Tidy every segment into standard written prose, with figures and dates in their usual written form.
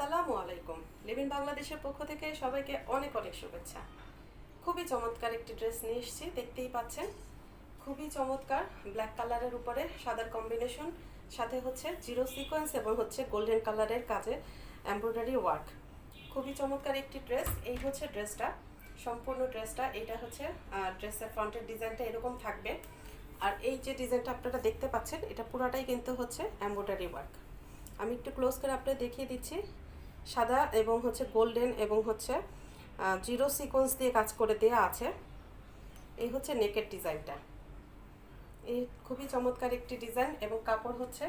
আসসালামু আলাইকুম। Live in বাংলাদেশের পক্ষ থেকে সবাইকে অনেক অনেক শুভেচ্ছা। খুবই চমৎকার একটি ড্রেস নিয়ে এসেছি, দেখতেই পাচ্ছেন। খুবই চমৎকার ব্ল্যাক কালারের উপরে সাদার কম্বিনেশন, সাথে হচ্ছে জিরো সিকোয়েন্স এবং হচ্ছে গোল্ডেন কালারের কাজে এমব্রয়ডারি ওয়ার্ক। খুবই চমৎকার একটি ড্রেস। এই হচ্ছে ড্রেসটা, সম্পূর্ণ ড্রেসটা। এটা হচ্ছে ড্রেসের ফ্রন্টের ডিজাইনটা এরকম থাকবে। আর এই যে ডিজাইনটা আপনারা দেখতে পাচ্ছেন, এটা পুরাটাই কিন্তু হচ্ছে এমব্রয়ডারি ওয়ার্ক। আমি একটু ক্লোজ করে আপনাদের দেখিয়ে দিচ্ছি। সাদা এবং হচ্ছে গোল্ডেন এবং হচ্ছে জিরো সিকোয়েন্স দিয়ে কাজ করে দেওয়া আছে। এই হচ্ছে নেকের ডিজাইনটা। এই খুবই চমৎকার একটি ডিজাইন এবং কাপড় হচ্ছে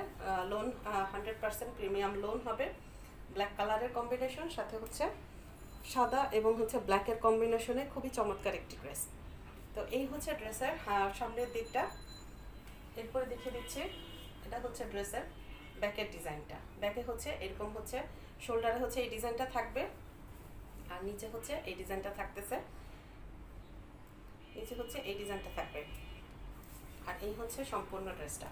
লোন 100% প্রিমিয়াম লোন হবে। ব্ল্যাক কালারের কম্বিনেশন, সাথে হচ্ছে সাদা এবং হচ্ছে ব্ল্যাকের কম্বিনেশনে খুবই চমৎকার একটি ড্রেস। তো এই হচ্ছে ড্রেসের সামনের দিকটা। এরপরে দেখিয়ে দিচ্ছি, এটা হচ্ছে ড্রেসের ব্যাকের ডিজাইনটা। ব্যাকে হচ্ছে এরকম হচ্ছে শোল্ডারে হচ্ছে এই ডিজাইনটা থাকবে, আর নিচে হচ্ছে এই ডিজাইনটা থাকতেছে। নিচে হচ্ছে এই ডিজাইনটা থাকবে, আর এই হচ্ছে সম্পূর্ণ ড্রেসটা।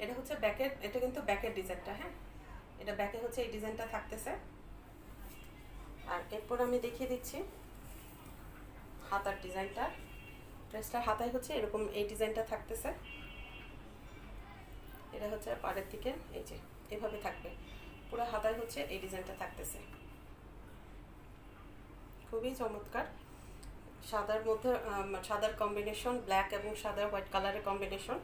এটা হচ্ছে ব্যাকের, এটা কিন্তু ব্যাকের ডিজাইনটা। হ্যাঁ, এটা ব্যাকে হচ্ছে এই ডিজাইনটা থাকতেছে। আর এরপর আমি দেখিয়ে দিচ্ছি হাতার ডিজাইনটা। ড্রেসটার হাতায় হচ্ছে এরকম এই ডিজাইনটা থাকতেছে। এটা হচ্ছে পাড়ের দিকে এই যে এভাবে থাকবে, পুরো হাতায় হচ্ছে এই ডিজাইনটা থাকতেছে। খুবই চমৎকার। সাদার মধ্যে সাদার কম্বিনেশন, ব্ল্যাক এবং সাদা হোয়াইট কালারের কম্বিনেশন।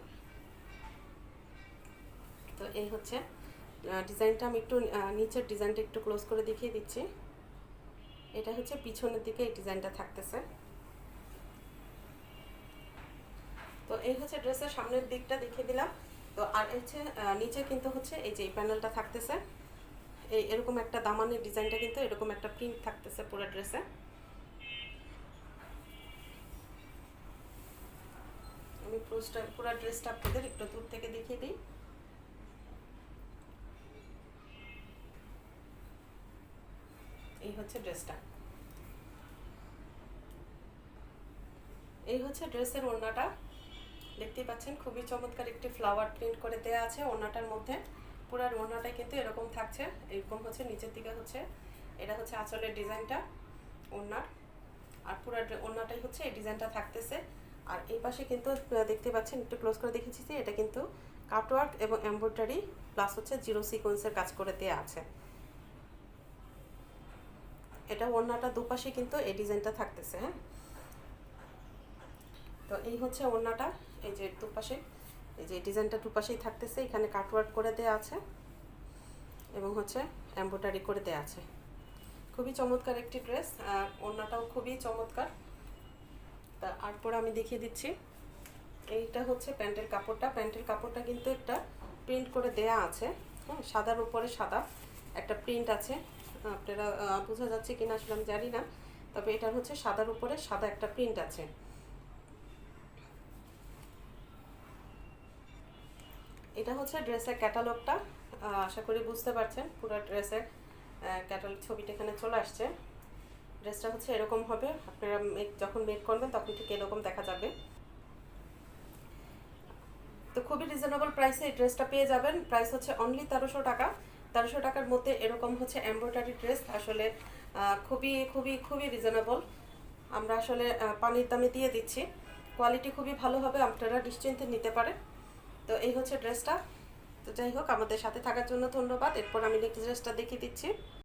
তো এই হচ্ছে ডিজাইনটা। আমি একটু নিচের ডিজাইনটা একটু ক্লোজ করে দেখিয়ে দিচ্ছি। এটা হচ্ছে পিছনের দিকে এই ডিজাইনটা থাকতেছে। তো এই হচ্ছে ড্রেসের সামনের দিকটা দেখিয়ে দিলাম। তো আর হচ্ছে নিচে কিন্তু হচ্ছে এই যে এই প্যানেলটা থাকতেছে। এই এরকম একটা দামানের ডিজাইনটা কিন্তু এরকম একটা প্রিন্ট থাকতেছে পুরো ড্রেসে। আমি পুরো ড্রেসটা আপনাদের একটু দূর থেকে দেখিয়ে দিই। এই হচ্ছে ড্রেসটা। এই হচ্ছে ড্রেসের ওড়নাটা, দেখতেই পাচ্ছেন। খুবই চমৎকার একটি ফ্লাওয়ার প্রিন্ট করে দেওয়া আছে ওড়নাটার মধ্যে। পুরো ওড়নাটাই কিন্তু এরকম থাকছে, এরকম হচ্ছে নিচের দিকে হচ্ছে এটা হচ্ছে আঁচলের ডিজাইনটা ওড়নার। আর পুরো ওড়নাটাই হচ্ছে এই ডিজাইনটা থাকতেছে। আর এই পাশে কিন্তু দেখতে পাচ্ছেন, একটু ক্লোজ করে দেখেছি যে এটা কিন্তু কাটওয়ার্ক এবং এমব্রয়ডারি প্লাস হচ্ছে জিরো সিকোয়েন্সের কাজ করে দেওয়া আছে। এটা ওড়নাটা দুপাশে কিন্তু এই ডিজাইনটা থাকতেছে। হ্যাঁ, তো এই হচ্ছে ওড়নাটা। এই যে দুপাশে এই যে ডিজাইনটা দুপাশেই থাকতেছে, এখানে কাটওয়ার্ক করে দেওয়া আছে এবং হচ্ছে এমব্রয়ডারি করে দেওয়া আছে। খুবই চমৎকার একটি ড্রেস। ওড়নাটাও খুবই চমৎকার। তারপর আমি দেখিয়ে দিচ্ছি, এইটা হচ্ছে প্যান্টের কাপড়টা। প্যান্টের কাপড়টা কিন্তু একটা প্রিন্ট করে দেয়া আছে। হ্যাঁ, সাদার উপরে সাদা একটা প্রিন্ট আছে। আপনারা বোঝা যাচ্ছে কিনা আসলে আমি জানি না, তবে এটার হচ্ছে সাদার উপরে সাদা একটা প্রিন্ট আছে। এটা হচ্ছে ড্রেসের ক্যাটালগটা। আশা করি বুঝতে পারছেন। পুরো ড্রেসের ক্যাটালগ ছবিটা এখানে চলে আসছে। ড্রেসটা হচ্ছে এরকম হবে, আপনারা যখন মেক করবেন তখন ঠিক এরকম দেখা যাবে। তো খুবই রিজনেবল প্রাইসে এই ড্রেসটা পেয়ে যাবেন। প্রাইস হচ্ছে অনলি 1300 টাকা। 1300 টাকার মধ্যে এরকম হচ্ছে এমব্রয়ডারি ড্রেস আসলে খুবই খুবই খুবই রিজনেবল। আমরা আসলে পানির দামে দিয়ে দিচ্ছি। কোয়ালিটি খুবই ভালো হবে, আপনারা নিশ্চিন্তে নিতে পারেন। তো এই হচ্ছে ড্রেসটা। তো যাই হোক, আমাদের সাথে থাকার জন্য ধন্যবাদ। এরপর আমি নেক্সট ড্রেসটা দেখিয়ে দিচ্ছি।